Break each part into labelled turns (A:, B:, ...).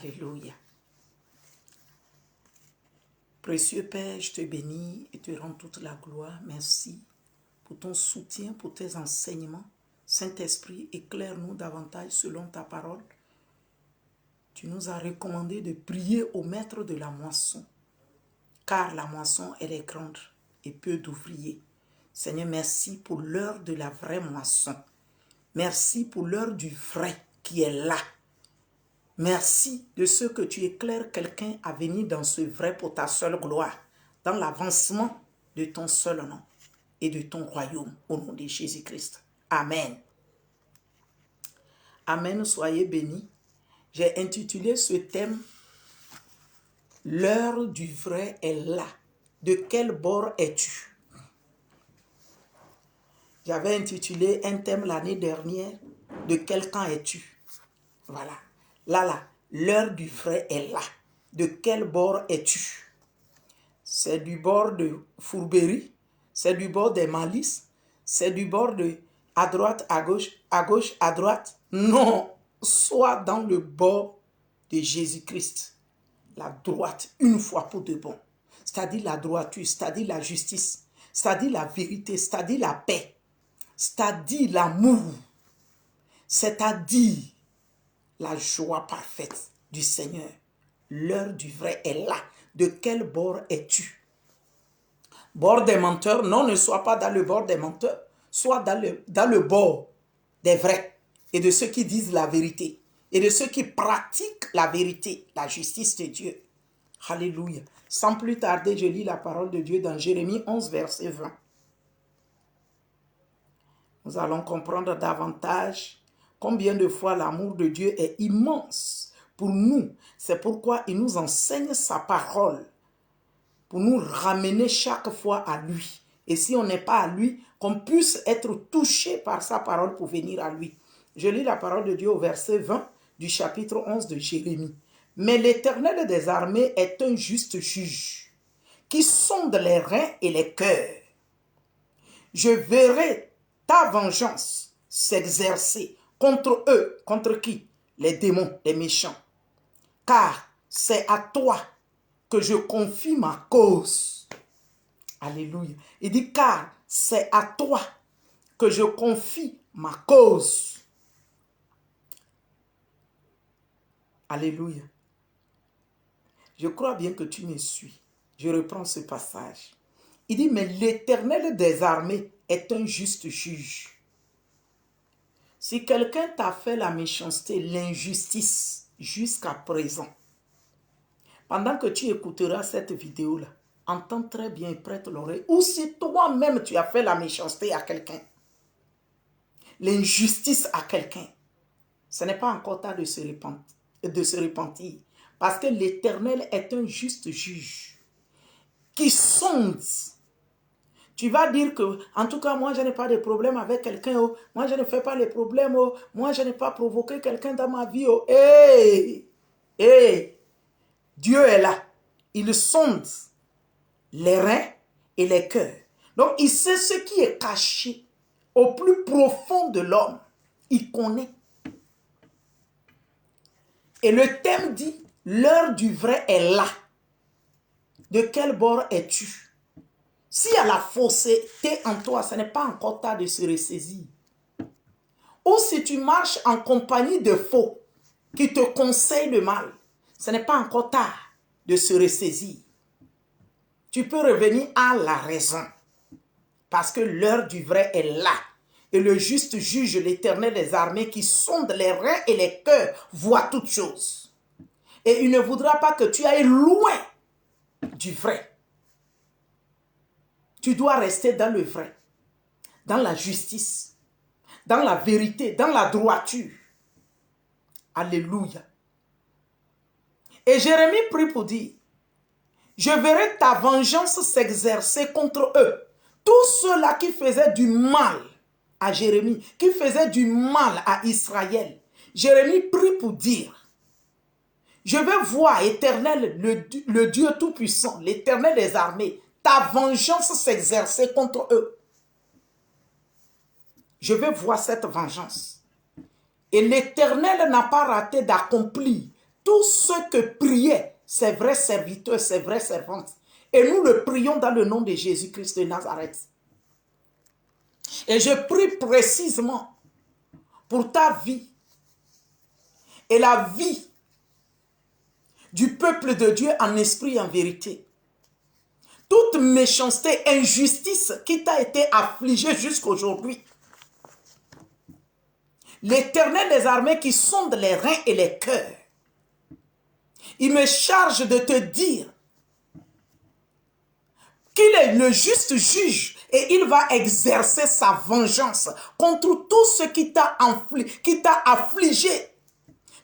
A: Alléluia. Précieux Père, je te bénis et te rends toute la gloire. Merci pour ton soutien, pour tes enseignements. Saint-Esprit, éclaire-nous davantage selon ta parole. Tu nous as recommandé de prier au maître de la moisson, car la moisson, elle est grande et peu d'ouvriers. Seigneur, merci pour l'heure de la vraie moisson. Merci pour l'heure du vrai qui est là. Merci de ce que tu éclaires quelqu'un à venir dans ce vrai pour ta seule gloire, dans l'avancement de ton seul nom et de ton royaume, au nom de Jésus-Christ. Amen. Amen, soyez bénis. J'ai intitulé ce thème « L'heure du vrai est là. De quel bord es-tu » J'avais intitulé un thème l'année dernière « De quel camp es-tu » Voilà. Là, l'heure du vrai est là. De quel bord es-tu? C'est du bord de fourberie, c'est du bord des malices, c'est du bord de à droite, à gauche, à droite. Non, sois dans le bord de Jésus-Christ. La droite, une fois pour de bon. C'est-à-dire la droiture, c'est-à-dire la justice, c'est-à-dire la vérité, c'est-à-dire la paix, c'est-à-dire l'amour, c'est-à-dire la joie parfaite du Seigneur. L'heure du vrai est là. De quel bord es-tu? Bord des menteurs? Non, ne sois pas dans le bord des menteurs. Sois dans le bord des vrais et de ceux qui disent la vérité et de ceux qui pratiquent la vérité, la justice de Dieu. Alléluia. Sans plus tarder, je lis la parole de Dieu dans Jérémie 11, verset 20. Nous allons comprendre davantage combien de fois l'amour de Dieu est immense pour nous. C'est pourquoi il nous enseigne sa parole pour nous ramener chaque fois à lui. Et si on n'est pas à lui, qu'on puisse être touché par sa parole pour venir à lui. Je lis la parole de Dieu au verset 20 du chapitre 11 de Jérémie. Mais l'Éternel des armées est un juste juge qui sonde les reins et les cœurs. Je verrai ta vengeance s'exercer contre eux. Contre qui? Les démons, les méchants. Car c'est à toi que je confie ma cause. Alléluia. Il dit car c'est à toi que je confie ma cause. Alléluia. Je crois bien que tu me suis. Je reprends ce passage. Il dit, mais l'Éternel des armées est un juste juge. Si quelqu'un t'a fait la méchanceté, l'injustice jusqu'à présent, pendant que tu écouteras cette vidéo-là, entends très bien et prête l'oreille. Ou si toi-même tu as fait la méchanceté à quelqu'un, l'injustice à quelqu'un, ce n'est pas encore temps de se repentir. Parce que l'Éternel est un juste juge qui sonde. Tu vas dire que, en tout cas, moi, je n'ai pas de problème avec quelqu'un. Oh. Moi, je ne fais pas les problèmes. Oh. Moi, je n'ai pas provoqué quelqu'un dans ma vie. Oh. Hey! Hey! Dieu est là. Il sonde les reins et les cœurs. Donc, il sait ce qui est caché au plus profond de l'homme. Il connaît. Et le thème dit, l'heure du vrai est là. De quel bord es-tu? S'il y a la fausseté en toi, ce n'est pas encore temps de se ressaisir. Ou si tu marches en compagnie de faux qui te conseillent le mal, ce n'est pas encore tard de se ressaisir. Tu peux revenir à la raison. Parce que l'heure du vrai est là. Et le juste juge, l'Éternel des armées, qui sonde les reins et les cœurs, voit toutes choses. Et il ne voudra pas que tu ailles loin du vrai. Tu dois rester dans le vrai, dans la justice, dans la vérité, dans la droiture. Alléluia. Et Jérémie prie pour dire, je verrai ta vengeance s'exercer contre eux. Tous ceux-là qui faisaient du mal à Jérémie, qui faisaient du mal à Israël, Jérémie prie pour dire, je veux voir, Éternel, le Dieu Tout-Puissant, l'Éternel des armées, ta vengeance s'exercer contre eux. Je veux voir cette vengeance. Et l'Éternel n'a pas raté d'accomplir tous ceux que priaient ces vrais serviteurs, ces vraies servantes. Et nous le prions dans le nom de Jésus-Christ de Nazareth. Et je prie précisément pour ta vie et la vie du peuple de Dieu en esprit et en vérité. Toute méchanceté, injustice qui t'a été affligée jusqu'aujourd'hui. L'Éternel des armées qui sonde les reins et les cœurs. Il me charge de te dire qu'il est le juste juge et il va exercer sa vengeance contre tout ce qui t'a affligé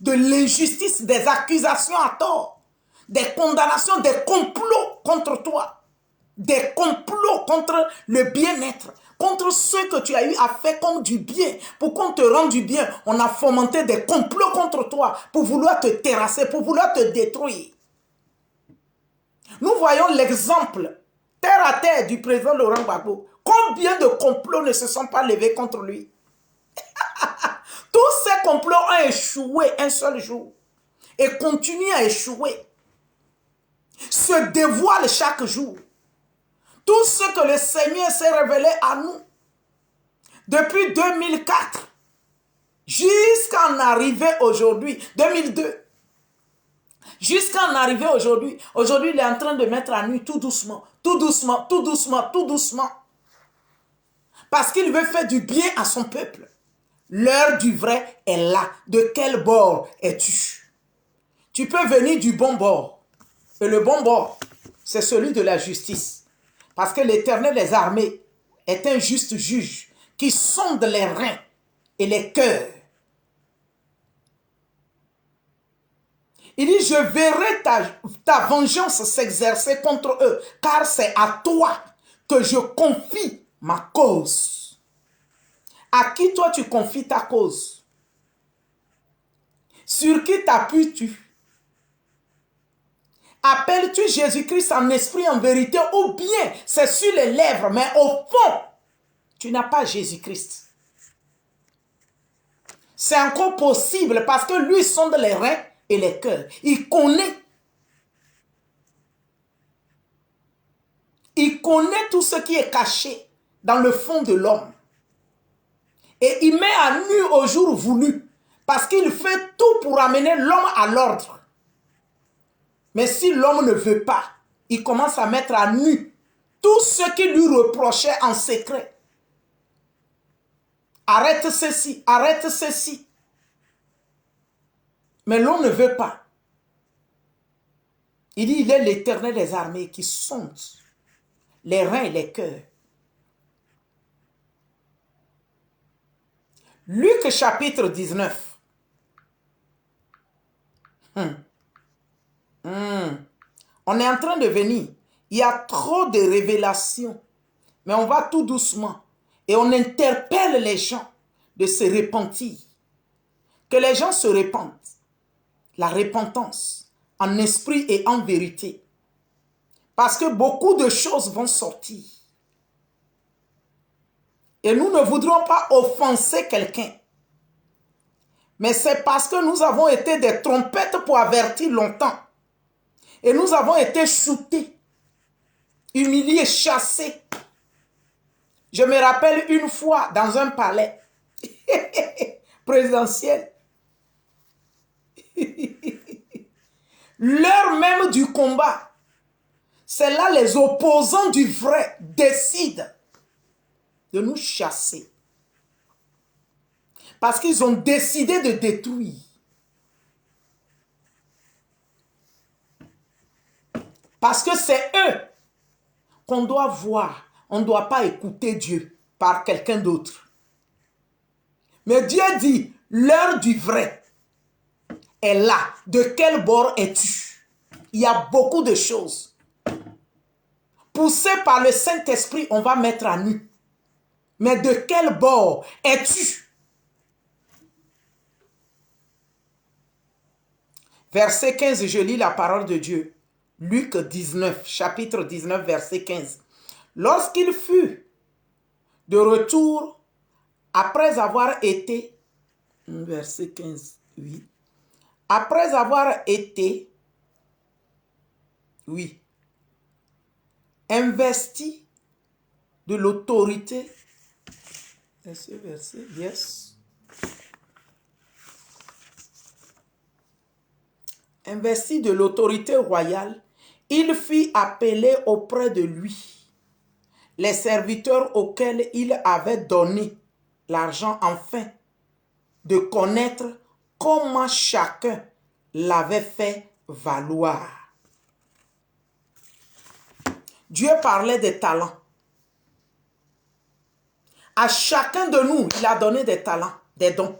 A: de l'injustice, des accusations à tort, des condamnations, des complots contre toi, des complots contre le bien-être, contre ceux que tu as eu à faire comme du bien. Pour qu'on te rende du bien, on a fomenté des complots contre toi pour vouloir te terrasser, pour vouloir te détruire. Nous voyons l'exemple terre à terre du président Laurent Gbagbo. Combien de complots ne se sont pas levés contre lui? Tous ces complots ont échoué un seul jour et continuent à échouer. Se dévoilent chaque jour. Tout ce que le Seigneur s'est révélé à nous depuis 2004 jusqu'à en arriver aujourd'hui, 2002. Jusqu'à en arriver aujourd'hui. Aujourd'hui, il est en train de mettre à nu tout doucement, tout doucement, tout doucement, tout doucement. Parce qu'il veut faire du bien à son peuple. L'heure du vrai est là. De quel bord es-tu? Tu peux venir du bon bord. Et le bon bord, c'est celui de la justice. Parce que l'Éternel des armées est un juste juge qui sonde les reins et les cœurs. Il dit, je verrai ta vengeance s'exercer contre eux, car c'est à toi que je confie ma cause. À qui toi tu confies ta cause? Sur qui t'appuies-tu? Appelles-tu Jésus-Christ en esprit, en vérité, ou bien c'est sur les lèvres, mais au fond, tu n'as pas Jésus-Christ. C'est encore possible parce que lui sonde les reins et les cœurs. Il connaît. Il connaît tout ce qui est caché dans le fond de l'homme. Et il met à nu au jour voulu parce qu'il fait tout pour amener l'homme à l'ordre. Mais si l'homme ne veut pas, il commence à mettre à nu tout ce qui lui reprochait en secret. Arrête ceci, arrête ceci. Mais l'homme ne veut pas. Il dit, il est l'Éternel des armées qui sonde les reins et les cœurs. Luc chapitre 19. On est en train de venir. Il y a trop de révélations. Mais on va tout doucement. Et on interpelle les gens de se repentir. Que les gens se repentent. La repentance en esprit et en vérité. Parce que beaucoup de choses vont sortir. Et nous ne voudrons pas offenser quelqu'un. Mais c'est parce que nous avons été des trompettes pour avertir longtemps. Et nous avons été shootés, humiliés, chassés. Je me rappelle une fois dans un palais présidentiel. L'heure même du combat, c'est là les opposants du vrai décident de nous chasser. Parce qu'ils ont décidé de détruire. Parce que c'est eux qu'on doit voir. On ne doit pas écouter Dieu par quelqu'un d'autre. Mais Dieu dit, l'heure du vrai est là. De quel bord es-tu? Il y a beaucoup de choses. Poussé par le Saint-Esprit, on va mettre à nu. Mais de quel bord es-tu? Verset 15, je lis la parole de Dieu. Luc 19, chapitre 19, verset 15. Lorsqu'il fut de retour, après avoir été, verset 15, oui, Après avoir été, oui, investi de l'autorité, est-ce ce verset? Yes. Investi de l'autorité royale, il fit appeler auprès de lui les serviteurs auxquels il avait donné l'argent afin de connaître comment chacun l'avait fait valoir. Dieu parlait des talents. À chacun de nous, il a donné des talents, des dons.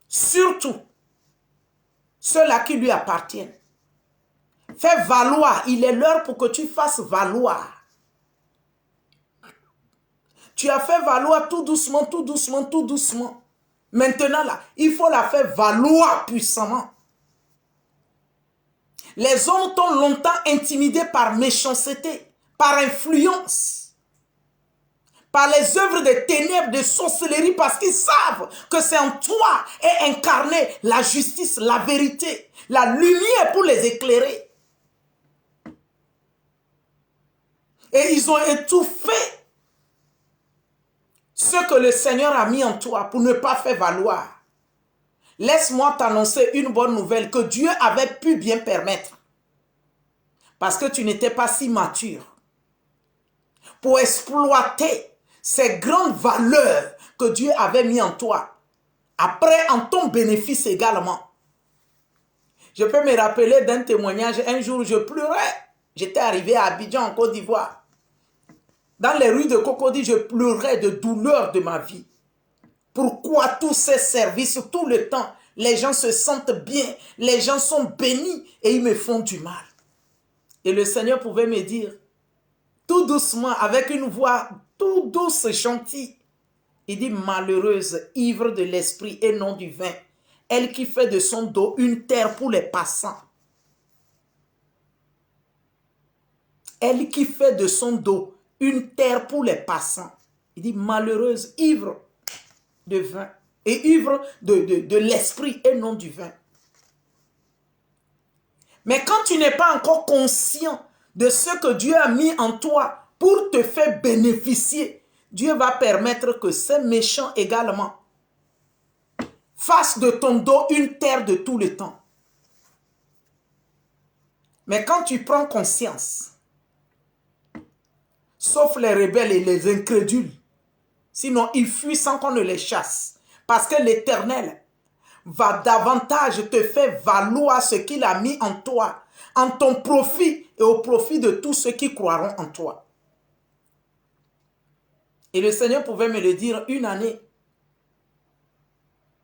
A: Surtout ceux-là qui lui appartiennent. Fais valoir, il est l'heure pour que tu fasses valoir. Tu as fait valoir tout doucement, tout doucement, tout doucement. Maintenant là, il faut la faire valoir puissamment. Les hommes t'ont longtemps intimidé par méchanceté, par influence, par les œuvres des ténèbres, de sorcellerie, parce qu'ils savent que c'est en toi est incarnée la justice, la vérité, la lumière pour les éclairer. Et ils ont étouffé ce que le Seigneur a mis en toi pour ne pas faire valoir. Laisse-moi t'annoncer une bonne nouvelle que Dieu avait pu bien permettre. Parce que tu n'étais pas si mature pour exploiter ces grandes valeurs que Dieu avait mis en toi. Après, en ton bénéfice également. Je peux me rappeler d'un témoignage. Un jour, je pleurais. J'étais arrivé à Abidjan, en Côte d'Ivoire. Dans les rues de Cocody, je pleurais de douleur de ma vie. Pourquoi tous ces services, tout le temps, les gens se sentent bien, les gens sont bénis et ils me font du mal. Et le Seigneur pouvait me dire, tout doucement, avec une voix tout douce et gentille, il dit, malheureuse, ivre de l'esprit et non du vin, elle qui fait de son dos une terre pour les passants. Elle qui fait de son dos une terre pour les passants. Il dit, malheureuse, ivre de vin et ivre de l'esprit et non du vin. Mais quand tu n'es pas encore conscient de ce que Dieu a mis en toi pour te faire bénéficier, Dieu va permettre que ces méchants également fassent de ton dos une terre de tout le temps. Mais quand tu prends conscience, sauf les rebelles et les incrédules, sinon ils fuient sans qu'on ne les chasse, parce que l'Éternel va davantage te faire valoir ce qu'il a mis en toi, en ton profit et au profit de tous ceux qui croiront en toi. Et le Seigneur pouvait me le dire une année.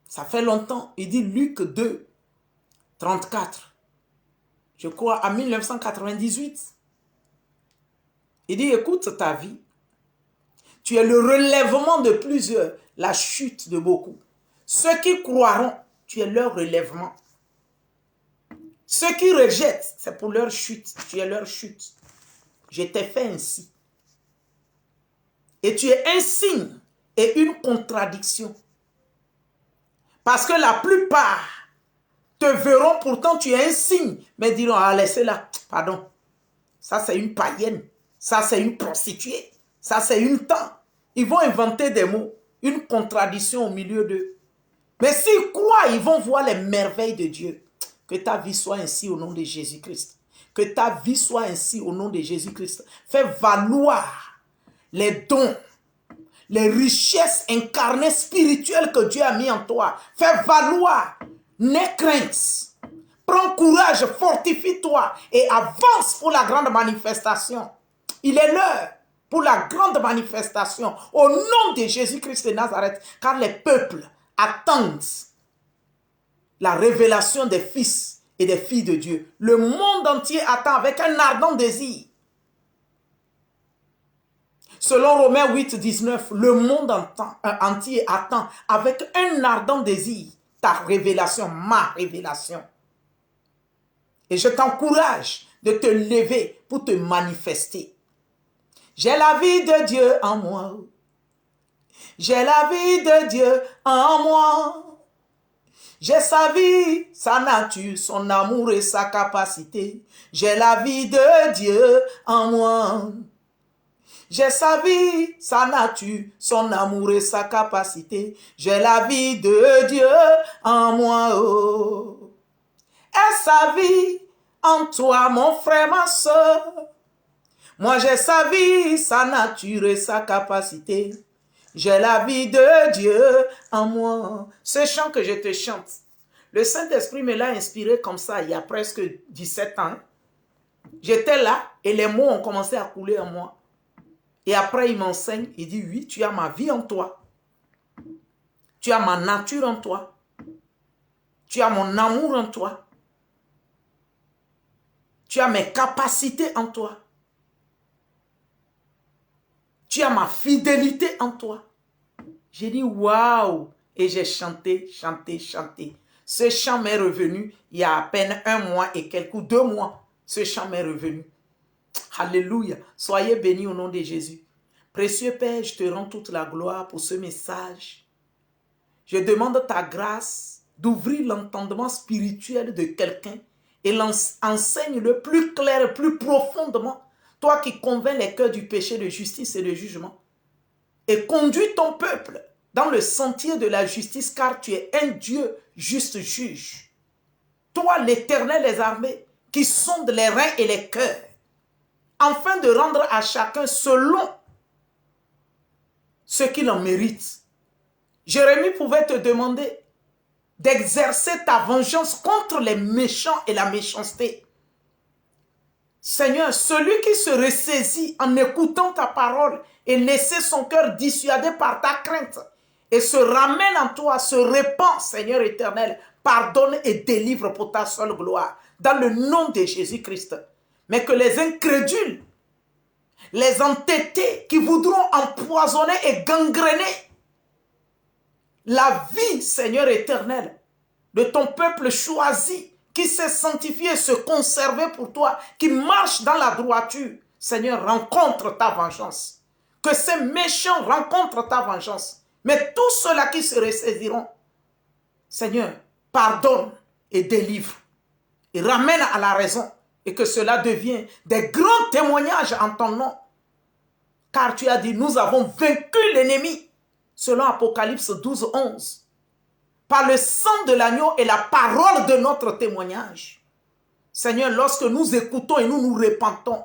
A: Ça fait longtemps. Il dit Luc 2, 34. Je crois à 1998. Il dit, écoute ta vie. Tu es le relèvement de plusieurs, la chute de beaucoup. Ceux qui croiront, tu es leur relèvement. Ceux qui rejettent, c'est pour leur chute. Tu es leur chute. Je t'ai fait ainsi. Et tu es un signe et une contradiction. Parce que la plupart te verront, pourtant tu es un signe, mais diront, ah laissez-la, pardon. Ça c'est une païenne, ça c'est une prostituée, ça c'est une tante. Ils vont inventer des mots, une contradiction au milieu d'eux. Mais s'ils croient, ils vont voir les merveilles de Dieu. Que ta vie soit ainsi au nom de Jésus-Christ. Que ta vie soit ainsi au nom de Jésus-Christ. Fais valoir les dons, les richesses incarnées spirituelles que Dieu a mis en toi. Fais valoir, n'aie crainte. Prends courage, fortifie-toi et avance pour la grande manifestation. Il est l'heure pour la grande manifestation au nom de Jésus-Christ de Nazareth, car les peuples attendent la révélation des fils et des filles de Dieu. Le monde entier attend avec un ardent désir. Selon Romains 8, 19, le monde entier attend avec un ardent désir ta révélation, ma révélation. Et je t'encourage de te lever pour te manifester. J'ai la vie de Dieu en moi. J'ai la vie de Dieu en moi. J'ai sa vie, sa nature, son amour et sa capacité. J'ai la vie de Dieu en moi. J'ai sa vie, sa nature, son amour et sa capacité. J'ai la vie de Dieu en moi. Oh. Et sa vie en toi, mon frère, ma soeur. Moi, j'ai sa vie, sa nature et sa capacité. J'ai la vie de Dieu en moi. Ce chant que je te chante, le Saint-Esprit me l'a inspiré comme ça il y a presque 17 ans. J'étais là et les mots ont commencé à couler en moi. Et après, il m'enseigne, il dit, oui, tu as ma vie en toi. Tu as ma nature en toi. Tu as mon amour en toi. Tu as mes capacités en toi. Tu as ma fidélité en toi. J'ai dit, waouh! Et j'ai chanté, chanté, chanté. Ce chant m'est revenu il y a à peine 1 mois et quelques 2 mois. Ce chant m'est revenu. Alléluia. Soyez bénis au nom de Jésus. Précieux Père, je te rends toute la gloire pour ce message. Je demande ta grâce d'ouvrir l'entendement spirituel de quelqu'un et enseigne-le plus clair et plus profondément. Toi qui convaincs les cœurs du péché, de justice et de jugement. Et conduis ton peuple dans le sentier de la justice, car tu es un Dieu juste juge. Toi, l'Éternel des armées, qui sonde les reins et les cœurs, afin de rendre à chacun selon ce qu'il en mérite. Jérémie pouvait te demander d'exercer ta vengeance contre les méchants et la méchanceté. Seigneur, celui qui se ressaisit en écoutant ta parole et laisser son cœur dissuadé par ta crainte et se ramène en toi, se répand, Seigneur éternel, pardonne et délivre pour ta seule gloire, dans le nom de Jésus-Christ. Mais que les incrédules, les entêtés qui voudront empoisonner et gangréner la vie, Seigneur éternel, de ton peuple choisi, qui s'est sanctifié et se conserver pour toi, qui marche dans la droiture, Seigneur, rencontre ta vengeance. Que ces méchants rencontrent ta vengeance. Mais tous ceux-là qui se ressaisiront, Seigneur, pardonne et délivre. Et ramène à la raison. Et que cela devienne des grands témoignages en ton nom. Car tu as dit, nous avons vaincu l'ennemi. Selon Apocalypse 12, 11. Par le sang de l'agneau et la parole de notre témoignage. Seigneur, lorsque nous écoutons et nous nous repentons,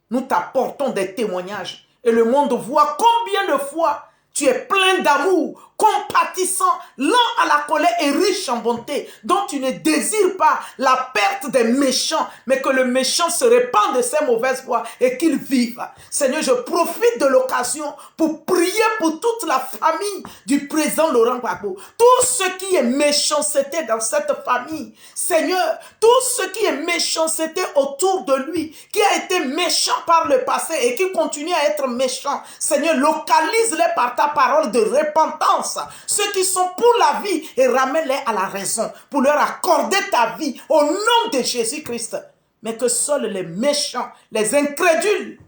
A: nous t'apportons des témoignages. Et le monde voit combien de fois tu es plein d'amour, compatissant, lent à la colère et riche en bonté, dont tu ne désires pas la perte des méchants, mais que le méchant se répande de ses mauvaises voies et qu'il vive. Seigneur, je profite de l'occasion pour prier pour toute la famille du président Laurent Gbagbo. Tout ce qui est méchanceté dans cette famille, Seigneur, tout ce qui est méchanceté autour de lui, qui a été méchant par le passé et qui continue à être méchant, Seigneur, localise-les par ta parole de repentance, ceux qui sont pour la vie, et ramène-les à la raison pour leur accorder ta vie au nom de Jésus-Christ. Mais que seuls les méchants, les incrédules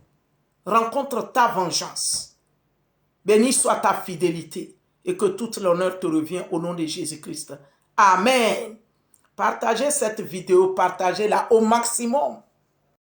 A: rencontrent ta vengeance. Béni soit ta fidélité et que toute l'honneur te revient au nom de Jésus-Christ. Amen. Partagez cette vidéo, partagez-la au maximum.